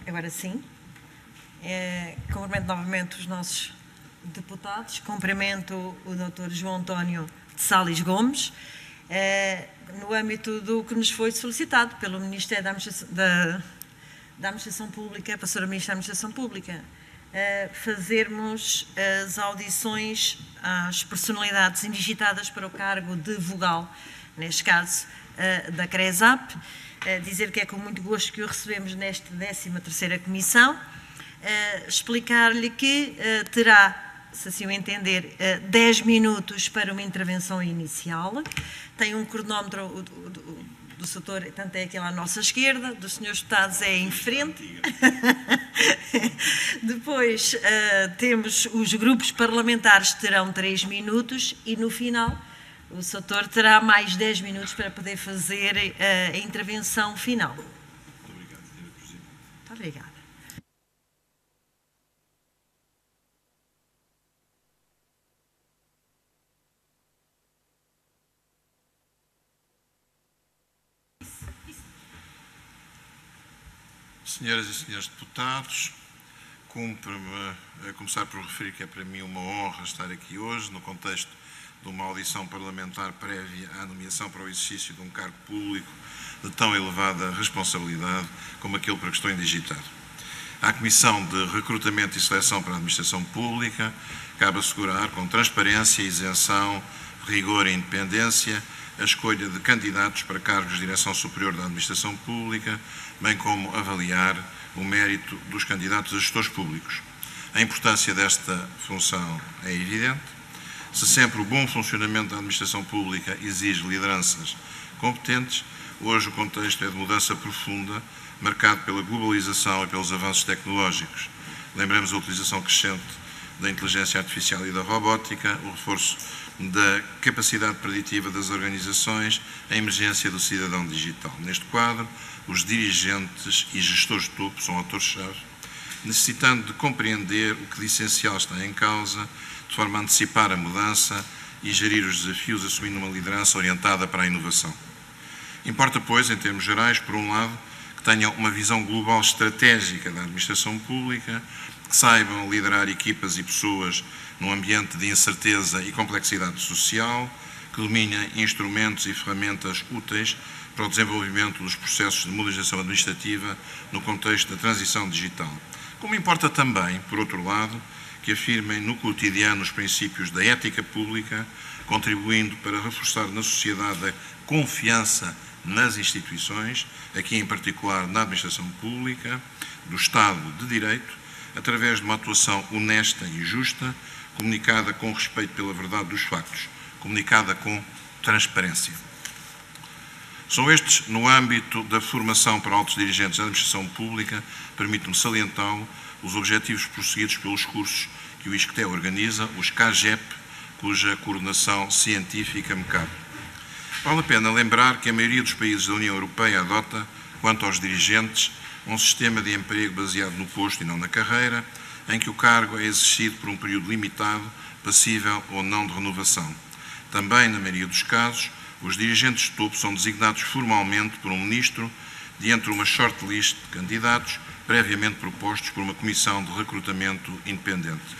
Agora sim. Cumprimento novamente os nossos deputados, cumprimento o Dr. João António de Sales Gomes, no âmbito do que nos foi solicitado pelo Ministério da Administração Pública, a Professora Ministra da Administração Pública, fazermos as audições às personalidades indigitadas para o cargo de vogal, neste caso da CRESAP. Dizer que é com muito gosto que o recebemos nesta 13ª Comissão, explicar-lhe que terá, se assim o entender, 10 minutos para uma intervenção inicial. Tem um cronómetro do setor, tanto é aquele à nossa esquerda, dos senhores deputados é em frente. Depois temos os grupos parlamentares, terão 3 minutos e no final o setor terá mais 10 minutos para poder fazer a intervenção final. Muito obrigado, Sra. Presidente. Muito obrigada. Senhoras e senhores deputados, cumpre-me começar por referir que é para mim uma honra estar aqui hoje, no contexto de uma audição parlamentar prévia à nomeação para o exercício de um cargo público de tão elevada responsabilidade como aquele para que estou indigitado. À Comissão de Recrutamento e Seleção para a Administração Pública cabe assegurar, com transparência, isenção, rigor e independência, a escolha de candidatos para cargos de direção superior da Administração Pública, bem como avaliar o mérito dos candidatos a gestores públicos. A importância desta função é evidente. Se sempre o bom funcionamento da administração pública exige lideranças competentes, hoje o contexto é de mudança profunda, marcado pela globalização e pelos avanços tecnológicos. Lembremos a utilização crescente da inteligência artificial e da robótica, o reforço da capacidade preditiva das organizações, a emergência do cidadão digital. Neste quadro, os dirigentes e gestores de topo são autores-chave, necessitando de compreender o que de essencial está em causa, de forma a antecipar a mudança e gerir os desafios, assumindo uma liderança orientada para a inovação. Importa, pois, em termos gerais, por um lado, que tenham uma visão global estratégica da administração pública, que saibam liderar equipas e pessoas num ambiente de incerteza e complexidade social, que dominem instrumentos e ferramentas úteis para o desenvolvimento dos processos de modernização administrativa no contexto da transição digital. Como importa também, por outro lado, que afirmem no cotidiano os princípios da ética pública, contribuindo para reforçar na sociedade a confiança nas instituições, aqui em particular na administração pública, do Estado de Direito, através de uma atuação honesta e justa, comunicada com respeito pela verdade dos factos, comunicada com transparência. São estes, no âmbito da formação para altos dirigentes da administração pública, permito-me salientá-lo, os objetivos prosseguidos pelos cursos que o ISCTE organiza, os CAGEP, cuja coordenação científica me cabe. Vale a pena lembrar que a maioria dos países da União Europeia adota, quanto aos dirigentes, um sistema de emprego baseado no posto e não na carreira, em que o cargo é exercido por um período limitado, passível ou não de renovação. Também, na maioria dos casos, os dirigentes de topo são designados formalmente por um ministro de entre uma shortlist de candidatos previamente propostos por uma comissão de recrutamento independente.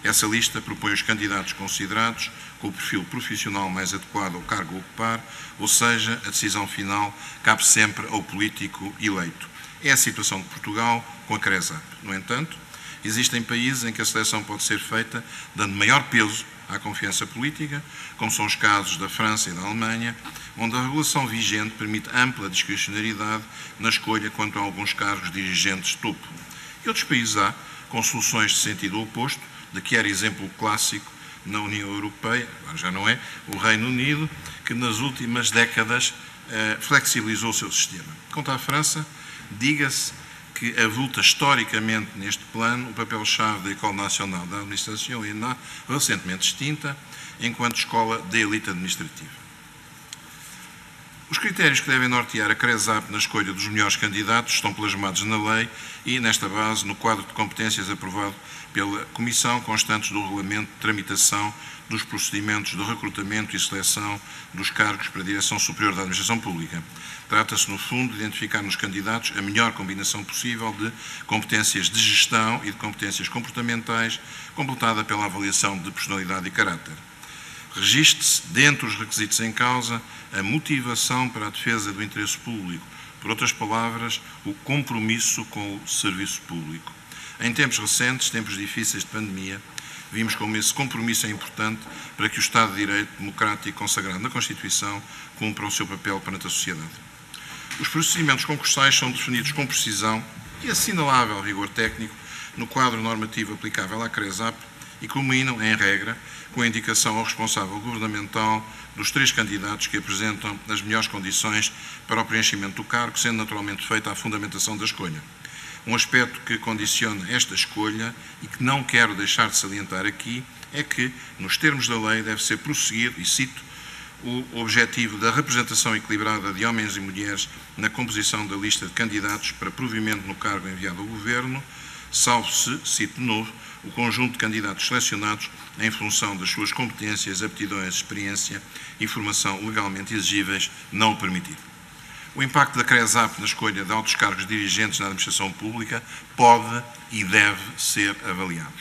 Essa lista propõe os candidatos considerados com o perfil profissional mais adequado ao cargo a ocupar, ou seja, a decisão final cabe sempre ao político eleito. É a situação de Portugal com a CRESAP. No entanto, existem países em que a seleção pode ser feita dando maior peso à confiança política, como são os casos da França e da Alemanha, onde a regulação vigente permite ampla discricionariedade na escolha quanto a alguns cargos dirigentes de topo. E outros países há, com soluções de sentido oposto, de que era exemplo clássico na União Europeia, agora já não é, o Reino Unido, que nas últimas décadas flexibilizou o seu sistema. Quanto à França, diga-se que avulta historicamente neste plano o papel-chave da École Nationale d'Administration, ENA, recentemente extinta, enquanto escola de elite administrativa. Os critérios que devem nortear a CRESAP na escolha dos melhores candidatos estão plasmados na lei e, nesta base, no quadro de competências aprovado pela Comissão, constantes do Regulamento de Tramitação dos procedimentos de recrutamento e seleção dos cargos para a Direção Superior da Administração Pública. Trata-se, no fundo, de identificar nos candidatos a melhor combinação possível de competências de gestão e de competências comportamentais, completada pela avaliação de personalidade e caráter. Registre-se, dentre os requisitos em causa, a motivação para a defesa do interesse público, por outras palavras, o compromisso com o serviço público. Em tempos recentes, tempos difíceis de pandemia, vimos como esse compromisso é importante para que o Estado de Direito democrático consagrado na Constituição cumpra o seu papel perante a sociedade. Os procedimentos concursais são definidos com precisão e assinalável rigor técnico no quadro normativo aplicável à CRESAP e culminam, em regra, com a indicação ao responsável governamental dos 3 candidatos que apresentam as melhores condições para o preenchimento do cargo, sendo naturalmente feita a fundamentação da escolha. Um aspecto que condiciona esta escolha e que não quero deixar de salientar aqui é que, nos termos da lei, deve ser prosseguido, e cito, o objetivo da representação equilibrada de homens e mulheres na composição da lista de candidatos para provimento no cargo enviado ao Governo, salvo se, cito de novo, o conjunto de candidatos selecionados em função das suas competências, aptidões, experiência e formação legalmente exigíveis não o permitir. O impacto da CRESAP na escolha de altos cargos dirigentes na administração pública pode e deve ser avaliado.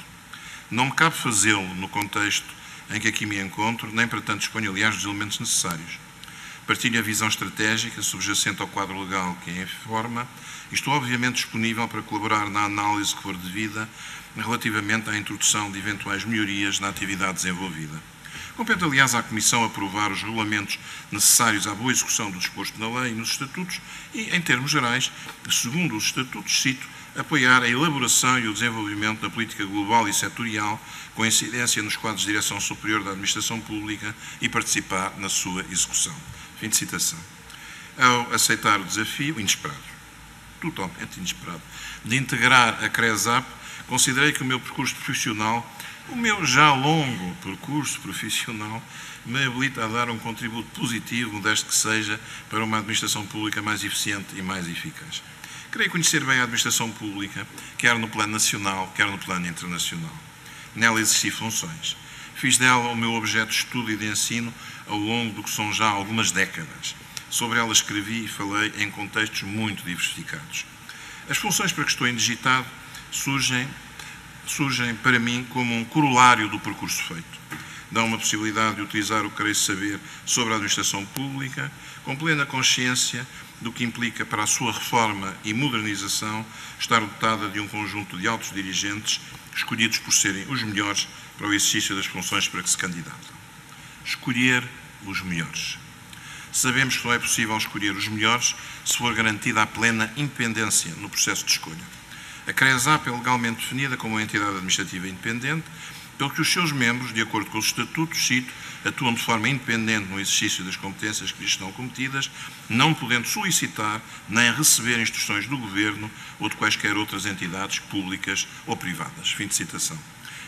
Não me cabe fazê-lo no contexto em que aqui me encontro, nem para tanto disponho, aliás, dos elementos necessários. Partilho a visão estratégica subjacente ao quadro legal que informa e estou obviamente disponível para colaborar na análise que for devida relativamente à introdução de eventuais melhorias na atividade desenvolvida. Compete, aliás, à Comissão aprovar os regulamentos necessários à boa execução do disposto na lei e nos estatutos e, em termos gerais, segundo os estatutos, cito, apoiar a elaboração e o desenvolvimento da política global e setorial com incidência nos quadros de direção superior da administração pública e participar na sua execução. Fim de citação. Ao aceitar o desafio, inesperado, totalmente inesperado, de integrar a CRESAP, considerei que o meu percurso profissional, o meu já longo percurso profissional, me habilita a dar um contributo positivo, modesto que seja, para uma administração pública mais eficiente e mais eficaz. Creio conhecer bem a administração pública, quer no plano nacional, quer no plano internacional. Nela exerci funções. Fiz dela o meu objeto de estudo e de ensino ao longo do que são já algumas décadas. Sobre ela escrevi e falei em contextos muito diversificados. As funções para que estou indigitado surgem para mim como um corolário do percurso feito. Dão uma possibilidade de utilizar o que creio saber sobre a administração pública, com plena consciência do que implica para a sua reforma e modernização estar dotada de um conjunto de altos dirigentes escolhidos por serem os melhores para o exercício das funções para que se candidatam. Escolher os melhores. Sabemos que não é possível escolher os melhores se for garantida a plena independência no processo de escolha. A CRESAP é legalmente definida como uma entidade administrativa independente, pelo que os seus membros, de acordo com os estatutos, cito, atuam de forma independente no exercício das competências que lhes estão cometidas, não podendo solicitar nem receber instruções do Governo ou de quaisquer outras entidades públicas ou privadas. Fim de citação.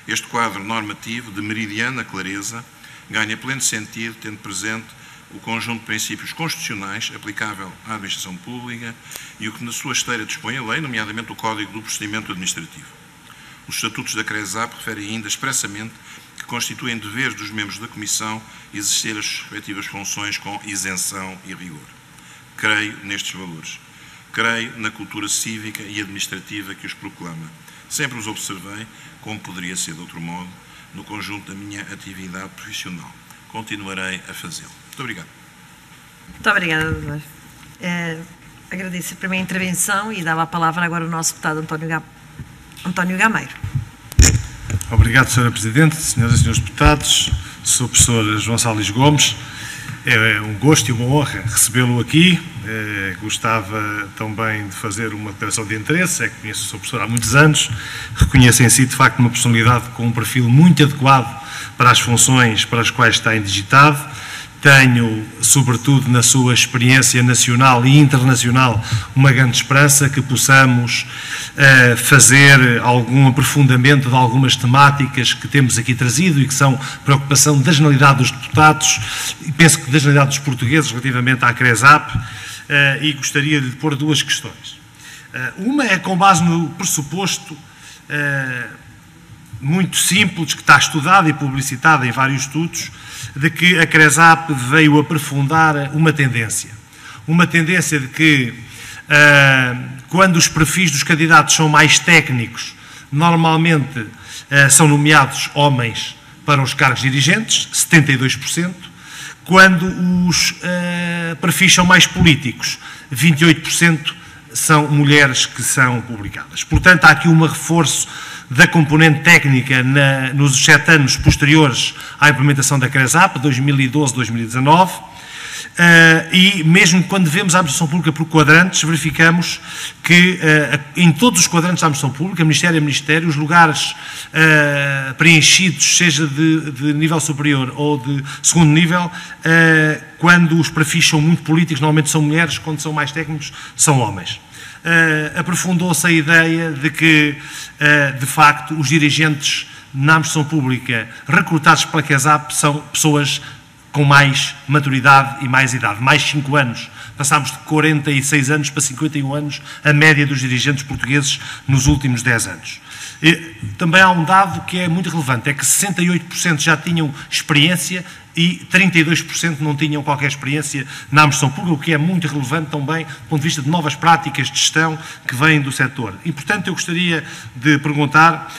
Este quadro normativo, de meridiana clareza, ganha pleno sentido, tendo presente o conjunto de princípios constitucionais aplicável à administração pública e o que na sua esteira dispõe a lei, nomeadamente o Código do Procedimento Administrativo. Os estatutos da CRESAP referem ainda expressamente que constituem deveres dos membros da Comissão exercer as respectivas funções com isenção e rigor. Creio nestes valores. Creio na cultura cívica e administrativa que os proclama. Sempre os observei, como poderia ser de outro modo, no conjunto da minha atividade profissional. Continuarei a fazê-lo. Muito obrigado. Muito obrigada, doutor. Agradeço a primeira intervenção e dava a palavra agora ao nosso deputado António Gameiro. Obrigado, Sra. Presidente, senhoras e senhores deputados, Sr. Professor João Salles Gomes. É um gosto e uma honra recebê-lo aqui. Gostava também de fazer uma declaração de interesse, é que conheço o Sr. Professor há muitos anos, reconheço em si, de facto, uma personalidade com um perfil muito adequado para as funções para as quais está indigitado, tenho, sobretudo na sua experiência nacional e internacional, uma grande esperança que possamos fazer algum aprofundamento de algumas temáticas que temos aqui trazido e que são preocupação da generalidade dos deputados e penso que da generalidade dos portugueses relativamente à CRESAP, e gostaria de pôr duas questões. Uma é com base no pressuposto muito simples, que está estudado e publicitado em vários estudos, de que a CRESAP veio aprofundar uma tendência de que, quando os perfis dos candidatos são mais técnicos, normalmente são nomeados homens para os cargos dirigentes, 72%, quando os perfis são mais políticos, 28% são mulheres que são publicadas. Portanto, há aqui um reforço da componente técnica nos 7 anos posteriores à implementação da CRESAP, 2012-2019, e mesmo quando vemos a administração pública por quadrantes, verificamos que em todos os quadrantes da administração pública, Ministério a Ministério, os lugares preenchidos, seja de nível superior ou de segundo nível, quando os perfis são muito políticos, normalmente são mulheres, quando são mais técnicos, são homens. Aprofundou-se a ideia de que, de facto, os dirigentes na administração pública recrutados pela CRESAP são pessoas com mais maturidade e mais idade, mais 5 anos. Passámos de 46 anos para 51 anos, a média dos dirigentes portugueses nos últimos 10 anos. E também há um dado que é muito relevante, é que 68% já tinham experiência e 32% não tinham qualquer experiência na administração pública, o que é muito relevante também do ponto de vista de novas práticas de gestão que vêm do setor. E, portanto, eu gostaria de perguntar,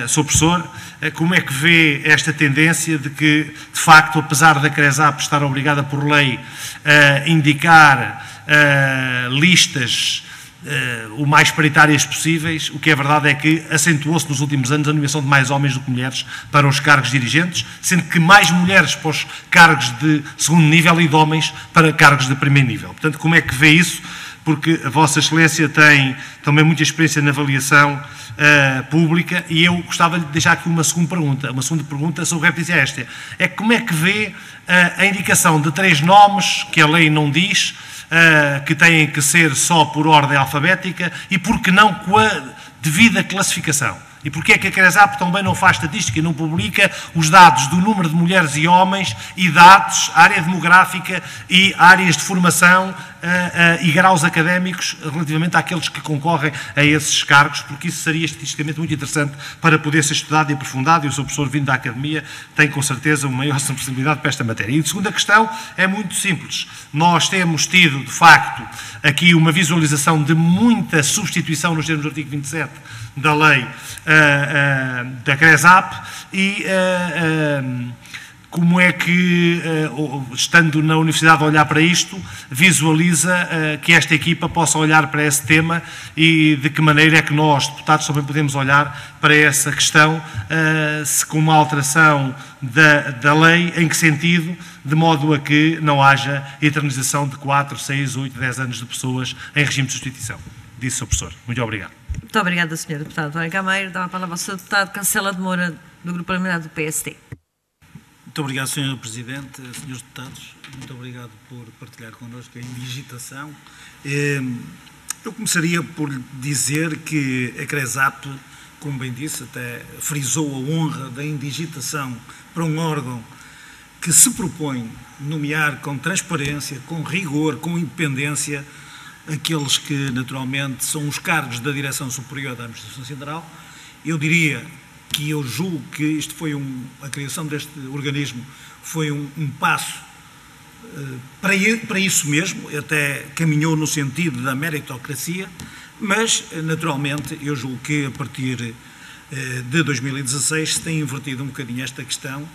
Sr. Professor, como é que vê esta tendência de que, de facto, apesar da CRESAP estar obrigada por lei a indicar listas o mais paritárias possíveis, o que é verdade é que acentuou-se nos últimos anos a nomeação de mais homens do que mulheres para os cargos dirigentes, sendo que mais mulheres para os cargos de segundo nível e de homens para cargos de primeiro nível. Portanto, como é que vê isso? Porque a Vossa Excelência tem também muita experiência na avaliação pública e eu gostava de deixar aqui uma segunda pergunta sobre a esta. É como é que vê a indicação de 3 nomes que a lei não diz, que têm que ser só por ordem alfabética e por que não com a devida classificação? E porquê é que a CRESAP também não faz estatística e não publica os dados do número de mulheres e homens, idades, área demográfica e áreas de formação e graus académicos relativamente àqueles que concorrem a esses cargos, porque isso seria estatisticamente muito interessante para poder ser estudado e aprofundado, e o Sr. Professor vindo da Academia tem com certeza uma maior sensibilidade para esta matéria. E a segunda questão é muito simples. Nós temos tido, de facto, aqui uma visualização de muita substituição nos termos do artigo 27 da lei da CRESAP e como é que, estando na Universidade a olhar para isto, visualiza que esta equipa possa olhar para esse tema e de que maneira é que nós, deputados, também podemos olhar para essa questão, se com uma alteração da lei, em que sentido, de modo a que não haja eternização de 4, 6, 8, 10 anos de pessoas em regime de substituição. Disse, Sr. Professor. Muito obrigado. Muito obrigada, Sr. Deputado António Gameiro. Dá a palavra ao Sr. Deputado Cancela de Moura, do Grupo Parlamentar do PSD. Muito obrigado, Sr. Presidente, Srs. Deputados. Muito obrigado por partilhar connosco a indigitação. Eu começaria por dizer que a CRESAP, como bem disse, até frisou a honra da indigitação para um órgão que se propõe nomear com transparência, com rigor, com independência, aqueles que, naturalmente, são os cargos da Direção Superior da Administração Central. Eu diria que eu julgo que isto foi a criação deste organismo foi um passo para isso mesmo, até caminhou no sentido da meritocracia, mas, naturalmente, eu julgo que a partir de 2016 se tem invertido um bocadinho esta questão,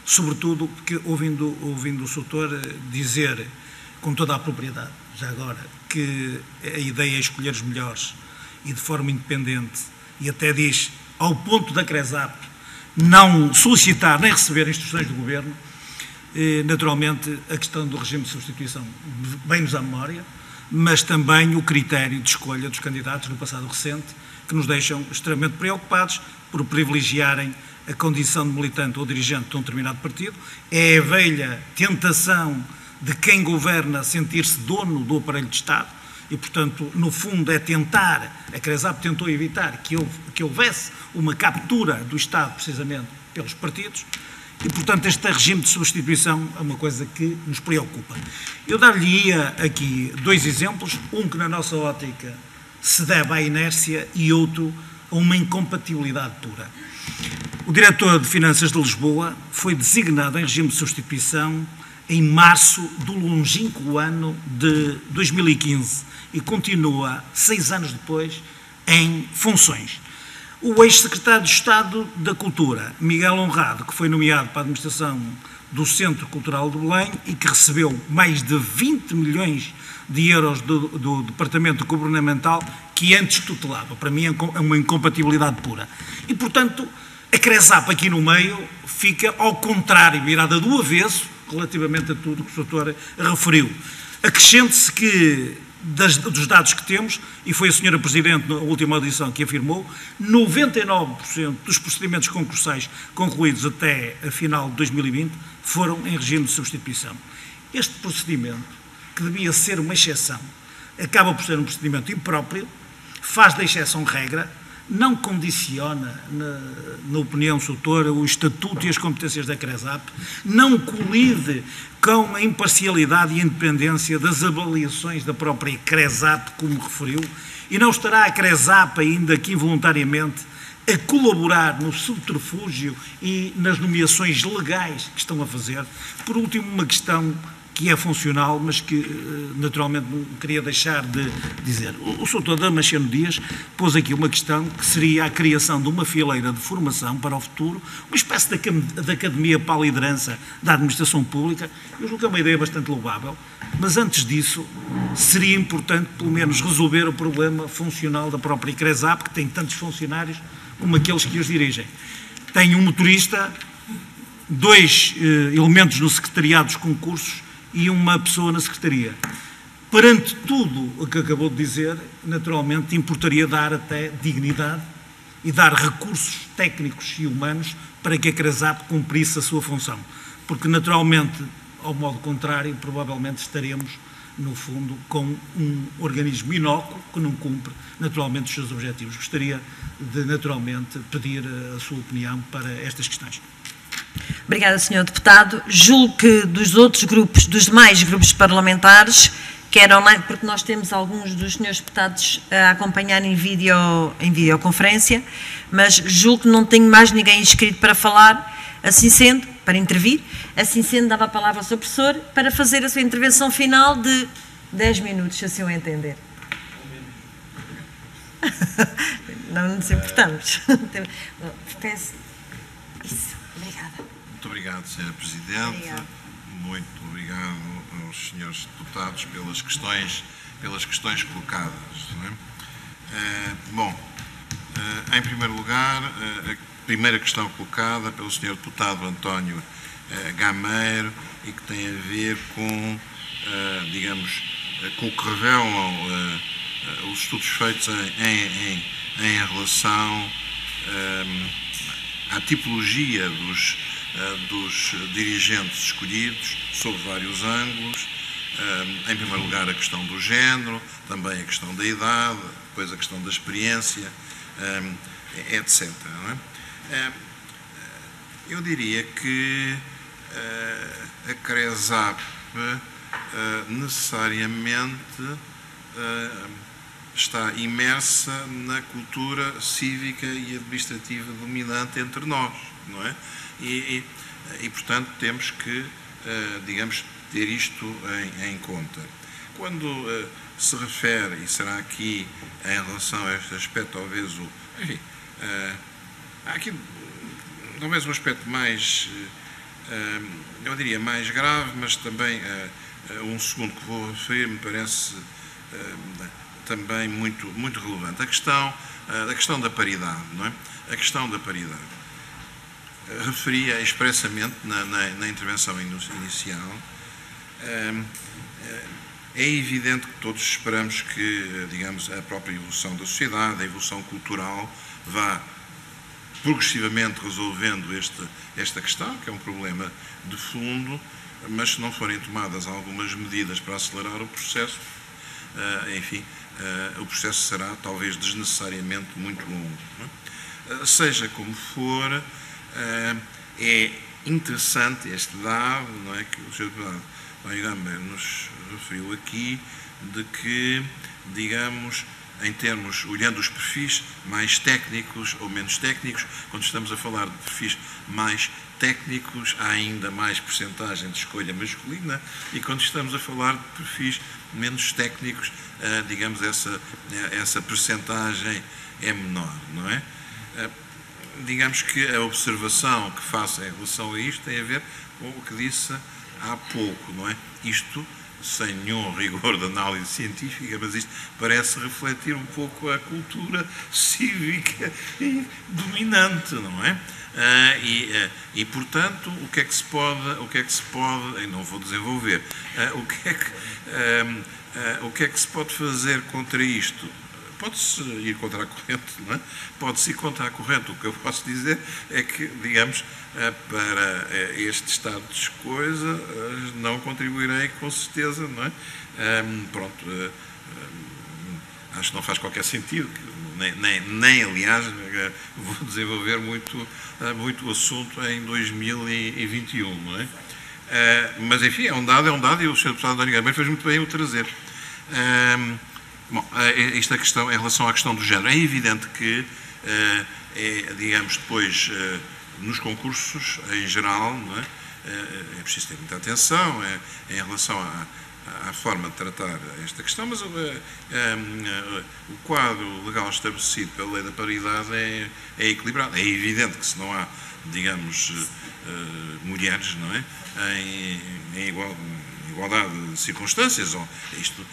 sobretudo porque ouvindo o Soutor dizer com toda a propriedade, já agora, que a ideia é escolher os melhores e de forma independente, e até diz, ao ponto da CRESAP não solicitar nem receber instruções do Governo, naturalmente a questão do regime de substituição bem-nos à memória, mas também o critério de escolha dos candidatos no passado recente, que nos deixam extremamente preocupados por privilegiarem a condição de militante ou dirigente de um determinado partido, é a velha tentação de quem governa sentir-se dono do aparelho de Estado e, portanto, no fundo é tentar, a CRESAP tentou evitar que houvesse uma captura do Estado, precisamente, pelos partidos, e, portanto, este regime de substituição é uma coisa que nos preocupa. Eu dar-lhe-ia aqui 2 exemplos, um que na nossa ótica se deve à inércia e outro a uma incompatibilidade pura. O diretor de Finanças de Lisboa foi designado em regime de substituição em março do longínquo ano de 2015 e continua, 6 anos depois, em funções. O ex-secretário de Estado da Cultura, Miguel Honrado, que foi nomeado para a administração do Centro Cultural de Belém e que recebeu mais de 20 milhões de euros do Departamento Governamental que antes tutelava. Para mim é uma incompatibilidade pura. E, portanto, a CRESAP aqui no meio fica ao contrário, virada do avesso, relativamente a tudo que o Sr. referiu. Acrescente-se que, dos dados que temos, e foi a Sra. Presidente na última audição que afirmou, 99% dos procedimentos concursais concluídos até a final de 2020 foram em regime de substituição. Este procedimento, que devia ser uma exceção, acaba por ser um procedimento impróprio, faz da exceção regra, não condiciona, na opinião do Sr. o estatuto e as competências da CRESAP, não colide com a imparcialidade e independência das avaliações da própria CRESAP, como referiu, e não estará a CRESAP, ainda que involuntariamente, a colaborar no subterfúgio e nas nomeações legais que estão a fazer. Por último, uma questão que é funcional, mas que naturalmente não queria deixar de dizer. O Sr. Damasceno Dias pôs aqui uma questão que seria a criação de uma fileira de formação para o futuro, uma espécie de academia para a liderança da administração pública. Eu julgo que é uma ideia bastante louvável, mas antes disso seria importante pelo menos resolver o problema funcional da própria CRESAP, que tem tantos funcionários como aqueles que os dirigem. Tem um motorista, 2 elementos no secretariado dos concursos e uma pessoa na Secretaria. Perante tudo o que acabou de dizer, naturalmente importaria dar até dignidade e dar recursos técnicos e humanos para que a CRESAP cumprisse a sua função. Porque, naturalmente, ao modo contrário, provavelmente estaremos, no fundo, com um organismo inócuo que não cumpre, naturalmente, os seus objetivos. Gostaria de, naturalmente, pedir a sua opinião para estas questões. Obrigada, Sr. Deputado. Julgo que dos outros grupos, dos demais grupos parlamentares, quer online, porque nós temos alguns dos senhores deputados a acompanhar em videoconferência, mas julgo que não tenho mais ninguém inscrito para falar, assim sendo, para intervir, assim sendo, dava a palavra ao Sr. Professor para fazer a sua intervenção final de 10 minutos, se assim o entender. Não nos importamos. Peço isso. Obrigada. Muito obrigado, Sra. Presidente. Obrigada. Muito obrigado aos senhores deputados pelas questões colocadas. Não é? Em primeiro lugar, a primeira questão colocada pelo Sr. Deputado António Gameiro e que tem a ver com, digamos, com o que revelam os estudos feitos em relação à tipologia dos dirigentes escolhidos, sob vários ângulos. Em primeiro lugar, a questão do género, também a questão da idade, depois a questão da experiência, etc. Não é? Eu diria que a CRESAP necessariamente está imersa na cultura cívica e administrativa dominante entre nós, não é? E portanto, temos que, digamos, ter isto em conta. Quando se refere, e será aqui em relação a este aspecto, talvez há aqui talvez um aspecto mais, eu diria, mais grave, mas também um segundo que vou referir me parece também muito relevante. A questão da paridade, não é? A questão da paridade. Referia expressamente na intervenção inicial. É evidente que todos esperamos que, digamos, a própria evolução da sociedade, a evolução cultural, vá progressivamente resolvendo esta questão, que é um problema de fundo, mas se não forem tomadas algumas medidas para acelerar o processo, enfim, o processo será talvez desnecessariamente muito longo. Não é? Seja como for, é interessante este dado, não é, que o Sr. Deputado António Gamba nos referiu aqui, de que, digamos, em termos, olhando os perfis mais técnicos ou menos técnicos, quando estamos a falar de perfis mais técnicos, há ainda mais percentagem de escolha masculina, e quando estamos a falar de perfis menos técnicos, digamos, essa percentagem é menor, não é? Digamos que a observação que faço em relação a isto tem a ver com o que disse há pouco, não é? Isto sem nenhum rigor de análise científica, mas isto parece refletir um pouco a cultura cívica e dominante, não é? E portanto, o que é que se pode, e não vou desenvolver, o que é que se pode fazer contra isto? Pode-se ir contra a corrente, não é? Pode-se ir contra a corrente. O que eu posso dizer é que, digamos, para este estado de coisa, não contribuirei com certeza, não é? Pronto, acho que não faz qualquer sentido, nem aliás, vou desenvolver muito o assunto em 2021, não é? Mas, enfim, é um dado, e o Sr. Deputado António Gamba fez muito bem o trazer. Bom, esta questão, em relação à questão do género, é evidente que, digamos, depois, nos concursos, em geral, não é? É preciso ter muita atenção em relação à forma de tratar esta questão, mas o quadro legal estabelecido pela Lei da Paridade é equilibrado. É evidente que se não há, digamos, mulheres, não é? Em igualdade de circunstâncias, ou isto,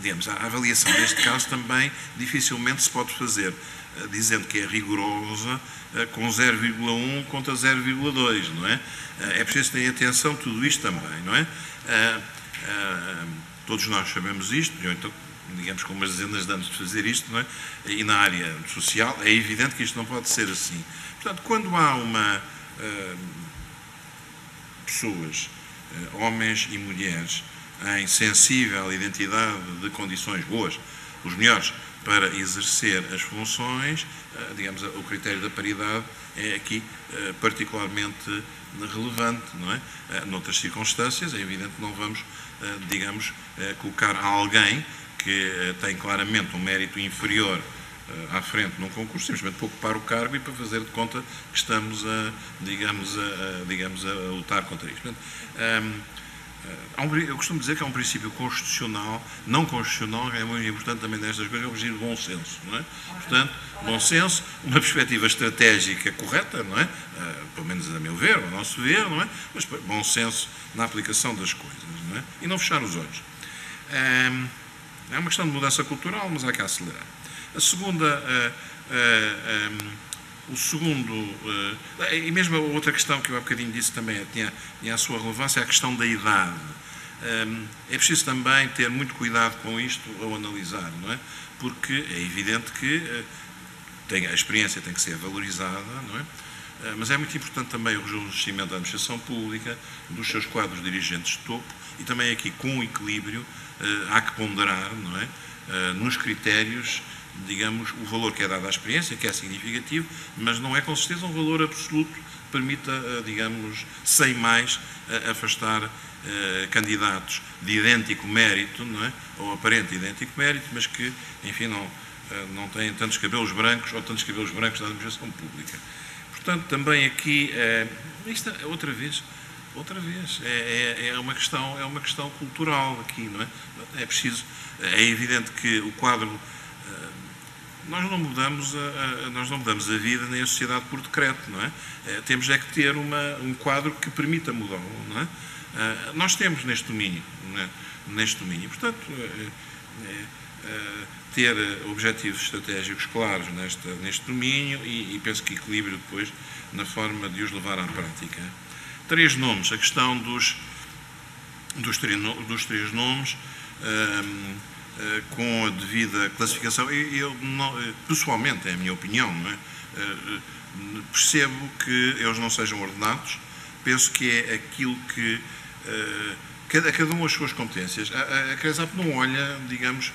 digamos, a avaliação neste caso também dificilmente se pode fazer dizendo que é rigorosa com 0,1 contra 0,2, não é? É preciso ter atenção a tudo isto também, não é? Todos nós sabemos isto, eu então, digamos, com umas dezenas de anos de fazer isto, não é? E na área social é evidente que isto não pode ser assim. Portanto, quando há pessoas, homens e mulheres, em sensível identidade de condições boas, os melhores para exercer as funções, digamos, o critério da paridade é aqui particularmente relevante, não é? Noutras circunstâncias, é evidente que não vamos, digamos, colocar alguém que tem claramente um mérito inferior à frente num concurso, simplesmente para ocupar o cargo e para fazer de conta que estamos digamos, a lutar contra isto. Portanto, eu costumo dizer que há um princípio constitucional, não constitucional, que é muito importante também nestas coisas, é o regime de bom senso, não é? Portanto, bom senso, uma perspectiva estratégica correta, não é? Pelo menos a meu ver, ao nosso ver, não é? Mas bom senso na aplicação das coisas, não é? E não fechar os olhos. É uma questão de mudança cultural, mas há que acelerar. A segunda, o segundo, e mesmo a outra questão que eu há bocadinho disse também tinha a sua relevância, é a questão da idade. É preciso também ter muito cuidado com isto ao analisar, não é? Porque é evidente que a experiência tem que ser valorizada, não é? Mas é muito importante também o rejuvenescimento da administração pública, dos seus quadros dirigentes de topo, e também aqui com equilíbrio há que ponderar, não é? Nos critérios, digamos, o valor que é dado à experiência, que é significativo, mas não é com certeza um valor absoluto que permita, digamos, sem mais, afastar candidatos de idêntico mérito, não é? Ou aparente idêntico mérito, mas que, enfim, não têm tantos cabelos brancos ou tantos cabelos brancos na administração pública. Portanto, também aqui, isto outra vez, é uma questão cultural aqui, não é? É preciso, é evidente que o quadro, nós não mudamos a vida nem a sociedade por decreto, não é? Temos é que ter um quadro que permita mudá-lo, não é? Nós temos neste domínio, não é? Portanto, ter objetivos estratégicos claros neste domínio e penso que equilíbrio depois na forma de os levar à prática. 3 nomes, a questão dos 3 nomes, com a devida classificação, pessoalmente, é a minha opinião, não é? Percebo que eles não sejam ordenados, penso que é aquilo que cada um as suas competências. A CRESAP não olha, digamos,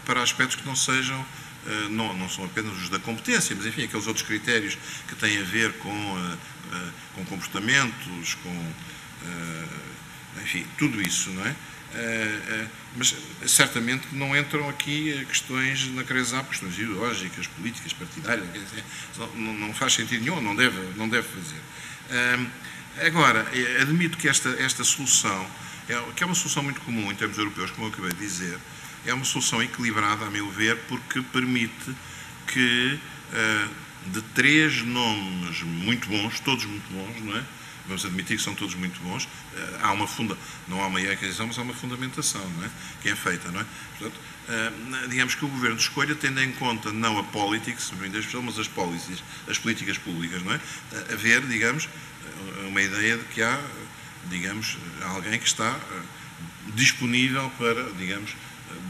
para aspectos que não sejam, não são apenas os da competência, mas enfim, aqueles outros critérios que têm a ver com comportamentos, enfim, tudo isso, não é? Mas certamente não entram aqui questões na CRESAP, questões ideológicas, políticas, partidárias, não faz sentido nenhum, não deve fazer. Agora, admito que esta solução, que é uma solução muito comum em termos europeus, como eu acabei de dizer, é uma solução equilibrada, a meu ver, porque permite que de 3 nomes muito bons, todos muito bons, não é? Vamos admitir que são todos muito bons, não há uma hierarquização, mas há uma fundamentação, não é? Que é feita, não é? Portanto, digamos que o Governo escolha, tendo em conta não a politics, mas as policies, as políticas públicas, não é? Haver, digamos, uma ideia de que há, digamos, alguém que está disponível para, digamos,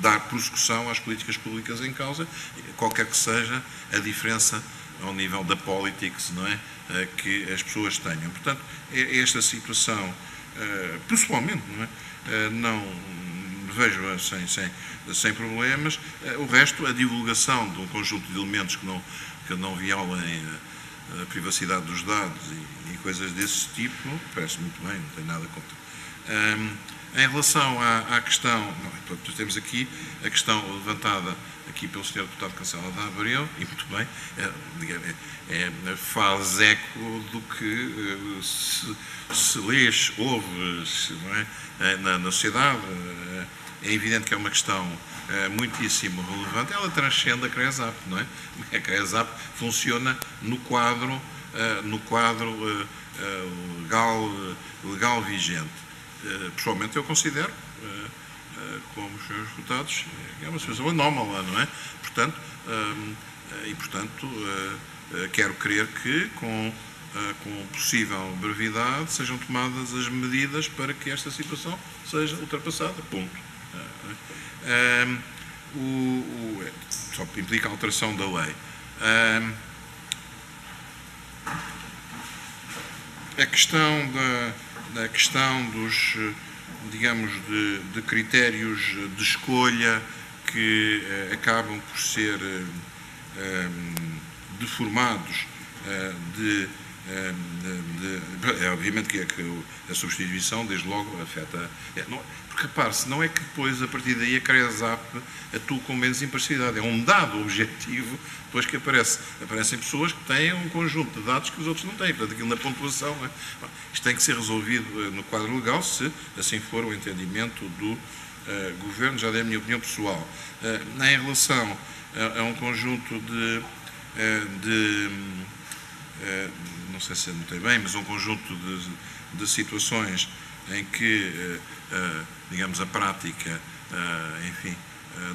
dar prossecução às políticas públicas em causa, qualquer que seja a diferença ao nível da politics, não é? Que as pessoas tenham. Portanto, esta situação, pessoalmente, não é? Não vejo-a sem problemas. O resto, a divulgação de um conjunto de elementos que não violem a privacidade dos dados e coisas desse tipo, parece muito bem, não tenho nada contra. Em relação à questão, temos aqui a questão levantada aqui pelo Sr. Deputado Cancela da Abreu, e muito bem, faz eco do que se lê, ouve, não é? Na sociedade. É evidente que é uma questão muitíssimo relevante. Ela transcende a CRESAP, não é? A CRESAP funciona no quadro legal vigente. Pessoalmente eu considero, como os senhores deputados, é uma situação anómala, não é? Portanto, quero crer que com possível brevidade sejam tomadas as medidas para que esta situação seja ultrapassada. Ponto. Só implica a alteração da lei. A questão dos, digamos, de critérios de escolha que acabam por ser deformados obviamente que a substituição, desde logo, afeta. Porque, repare-se, não é que depois, a partir daí, a CRESAP atua com menos imparcialidade. É um dado objetivo, depois que aparecem pessoas que têm um conjunto de dados que os outros não têm. Portanto, aquilo na pontuação, não é? Isto tem que ser resolvido no quadro legal, se assim for o entendimento do Governo, já dei a minha opinião pessoal. Em relação a um conjunto não sei se notei bem, mas um conjunto de situações em que, digamos, a prática, enfim,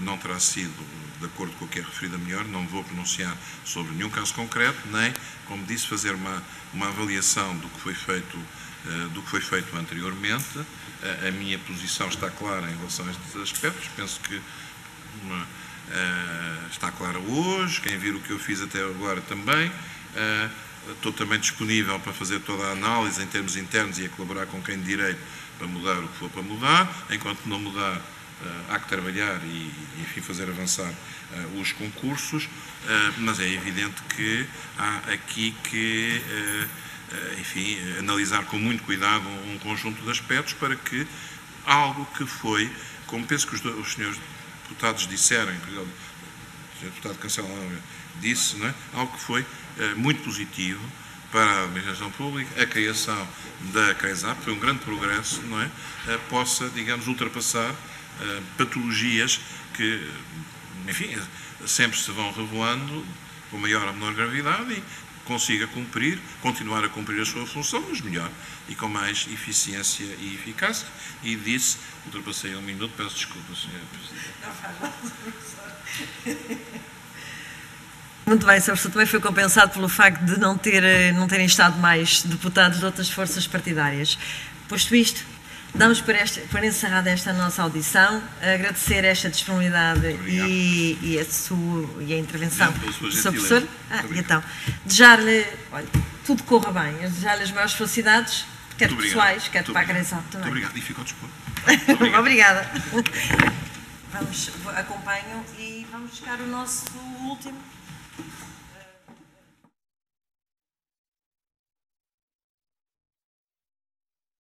não terá sido de acordo com o que é referido a melhor. Não vou pronunciar sobre nenhum caso concreto, nem, como disse, fazer uma avaliação do que foi feito anteriormente. A minha posição está clara em relação a estes aspectos, penso que está clara hoje, quem vir o que eu fiz até agora também. Estou também disponível para fazer toda a análise em termos internos e a colaborar com quem de direito para mudar o que for para mudar. Enquanto não mudar, há que trabalhar e, enfim, fazer avançar os concursos, mas é evidente que há aqui que, enfim, analisar com muito cuidado um conjunto de aspectos para que algo que foi, como penso que os senhores deputados disseram, o senhor deputado Cancela disse, não é? Algo que foi muito positivo para a administração pública, a criação da CRESAP, foi um grande progresso, não é? Possa, digamos, ultrapassar patologias que, enfim, sempre se vão revelando com maior ou menor gravidade e consiga continuar a cumprir a sua função, mas melhor e com mais eficiência e eficácia. E disse, ultrapassei 1 minuto, peço desculpa, Sr. Presidente. Não faz mal. Muito bem, Sr. Professor, também foi compensado pelo facto de não terem estado mais deputados de outras forças partidárias. Posto isto, Damos por encerrada esta nossa audição, agradecer esta disponibilidade e a intervenção do Sr. Professor. Então, desejar-lhe, olha, tudo corra bem, desejar-lhe as maiores felicidades, quer pessoais, quer para a CRESAP também. Muito obrigado e fico ao dispor. Obrigada. Acompanham e vamos buscar o nosso último.